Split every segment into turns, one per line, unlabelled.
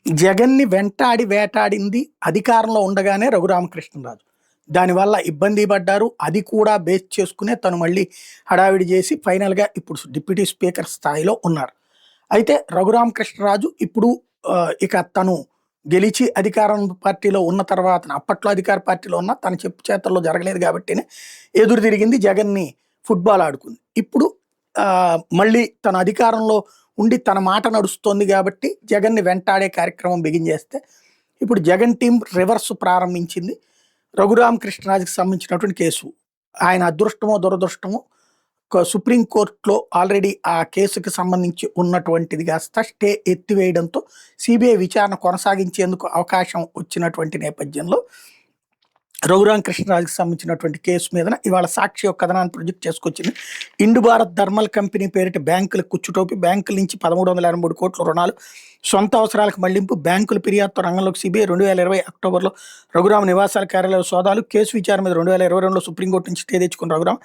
జగన్‌ని వెంటాడి వేటాడింది అధికారంలో ఉండగానే రఘురామకృష్ణరాజు. దానివల్ల ఇబ్బంది పడ్డారు. అది కూడా బేస్ చేసుకునే తను మళ్ళీ హడావిడి చేసి ఫైనల్‌గా ఇప్పుడు డిప్యూటీ స్పీకర్ స్థాయిలో ఉన్నారు. అయితే రఘురామకృష్ణరాజు ఇప్పుడు ఇక తను గెలిచి అధికారం పార్టీలో ఉన్న తర్వాత అప్పట్లో అధికార పార్టీలో ఉన్న తన చెప్పు చేతల్లో జరగలేదు కాబట్టినే ఎదురు తిరిగింది జగన్‌ని ఫుట్‌బాల్ ఆడుకుంది. ఇప్పుడు మళ్ళీ తన అధికారంలో ఉండి తన మాట నడుస్తోంది కాబట్టి జగన్‌ని వెంటాడే కార్యక్రమం బిగించేస్తే ఇప్పుడు జగన్ టీం రివర్స్ ప్రారంభించింది. రఘురామకృష్ణరాజుకి సంబంధించినటువంటి కేసు. ఆయన అదృష్టమో, దురదృష్టమో సుప్రీం కోర్టులో ఆల్రెడీ ఆ కేసుకి సంబంధించి ఉన్నటువంటిది కాస్త స్టే ఎత్తివేయడంతో సిబిఐ విచారణ కొనసాగించేందుకు అవకాశం వచ్చినటువంటి నేపథ్యంలో రఘురామకృష్ణరాజుకి సంబంధించినటువంటి కేసు మీదన ఇవాళ సాక్షి ఒక కథనాన్ని ప్రొజెక్ట్ చేసుకొచ్చింది. ఇండు భారత్ థర్మల్ కంపెనీ పేరిట బ్యాంకులకు కుచ్చుటోపి, బ్యాంకుల నుంచి 1383 కోట్ల రుణాలు, సొంత అవసరాలకు మళ్లింపు, బ్యాంకుల ఫిర్యాదుతో రంగంలోకి సిబిఐ 2020 అక్టోబర్లో రఘురామ నివాసాల కార్యాలయ సోదాలు, కేసు విచారణ మీద 2022లో సుప్రీంకోర్టు నుంచి స్టే తెచ్చుకున్న రఘురామ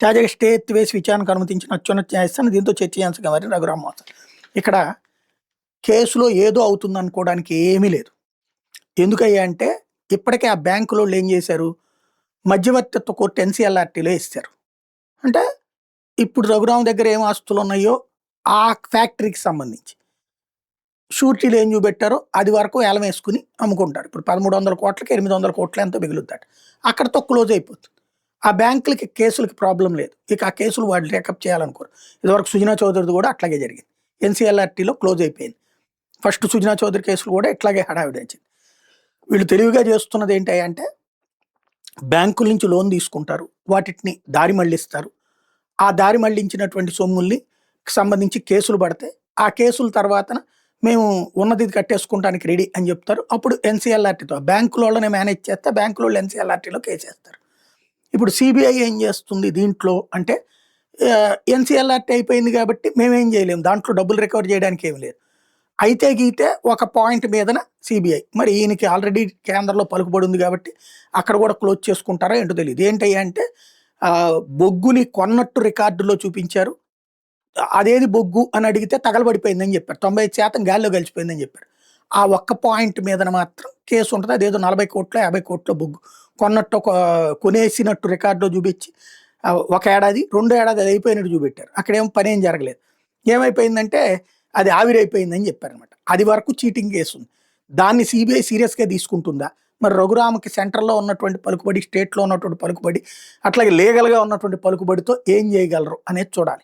తాజాగా స్టే ఎత్తివేసి విచారణకు అనుమతించిన అత్యున్నత న్యాయస్థానం దీంతో చర్చయాంశంగా మారిన రఘురామ మోసం. ఇక్కడ కేసులో ఏదో అవుతుంది అనుకోవడానికి ఏమీ లేదు. ఎందుకయ్యా అంటే ఇప్పటికే ఆ బ్యాంకులోళ్ళు ఏం చేశారు, మధ్యవర్తిత్వ కోర్టు ఎన్సీఎల్ఆర్టీలో ఇస్తారు. అంటే ఇప్పుడు రఘురామ దగ్గర ఏం ఆస్తులు ఉన్నాయో ఆ ఫ్యాక్టరీకి సంబంధించి షూరిటీలు ఏం చూపెట్టారో అది వరకు ఏలం వేసుకుని అమ్ముకుంటారు. ఇప్పుడు 1300 కోట్లకి 800 కోట్లు ఎంతో మిగులుతాడు, అక్కడతో క్లోజ్ అయిపోతుంది. ఆ బ్యాంకులకి కేసులకి ప్రాబ్లం లేదు. ఇక ఆ కేసులు వాళ్ళు టేకప్ చేయాలనుకోరు. ఇదివరకు సుజనా చౌదరిది కూడా అట్లాగే జరిగింది. ఎన్సీఎల్ఆర్టీలో క్లోజ్ అయిపోయింది. ఫస్ట్ సుజనా చౌదరి కేసులు కూడా ఇట్లాగే హడావిడి వచ్చింది. వీళ్ళు తెలివిగా చేస్తున్నది ఏంటంటే బ్యాంకుల నుంచి లోన్ తీసుకుంటారు, వాటిని దారి మళ్లిస్తారు. ఆ దారి మళ్లించినటువంటి సొమ్ముల్ని సంబంధించి కేసులు పడితే ఆ కేసుల తర్వాత మేము ఉన్నది కట్టేసుకుంటానికి రెడీ అని చెప్తారు. అప్పుడు ఎన్సీఎల్ఆర్టీతో బ్యాంకులోనే మేనేజ్ చేస్తే బ్యాంకులో ఎన్సీఎల్ఆర్టీలో కేసేస్తారు. ఇప్పుడు సిబిఐ ఏం చేస్తుంది దీంట్లో అంటే ఎన్సీఎల్ఆర్టీ అయిపోయింది కాబట్టి మేమేం చేయలేము, దాంట్లో డబ్బులు రికవర్ చేయడానికి ఏమి లేదు. అయితే గీతే ఒక పాయింట్ మీదన సిబిఐ మరి ఈయనకి ఆల్రెడీ కేంద్రంలో పలుకుబడి ఉంది కాబట్టి అక్కడ కూడా క్లోజ్ చేసుకుంటారో ఏంటో తెలియదు. ఏంటయ్యా అంటే బొగ్గుని కొన్నట్టు రికార్డులో చూపించారు. అదేది బొగ్గు అని అడిగితే తగలబడిపోయిందని చెప్పారు. 95% గాల్లో కలిసిపోయిందని చెప్పారు. ఆ ఒక్క పాయింట్ మీదన మాత్రం కేసు ఉంటుంది. అదేదో 40 కోట్లు 50 కోట్ల బొగ్గు కొన్నట్టు కొనేసినట్టు రికార్డులో చూపించి 1 ఏడాది 2 ఏడాది అది అయిపోయినట్టు చూపెట్టారు. అక్కడేమో పని ఏం జరగలేదు. ఏమైపోయిందంటే అది ఆవిరైపోయిందని చెప్పారనమాట. అది వరకు చీటింగ్ కేసు ఉంది. దాన్ని సిబిఐ సీరియస్గా తీసుకుంటుందా? మరి రఘురామకి సెంట్రల్లో ఉన్నటువంటి పలుకుబడి, స్టేట్లో ఉన్నటువంటి పలుకుబడి, అట్లాగే లీగల్గా ఉన్నటువంటి పలుకుబడితో ఏం చేయగలరు అనేది చూడాలి.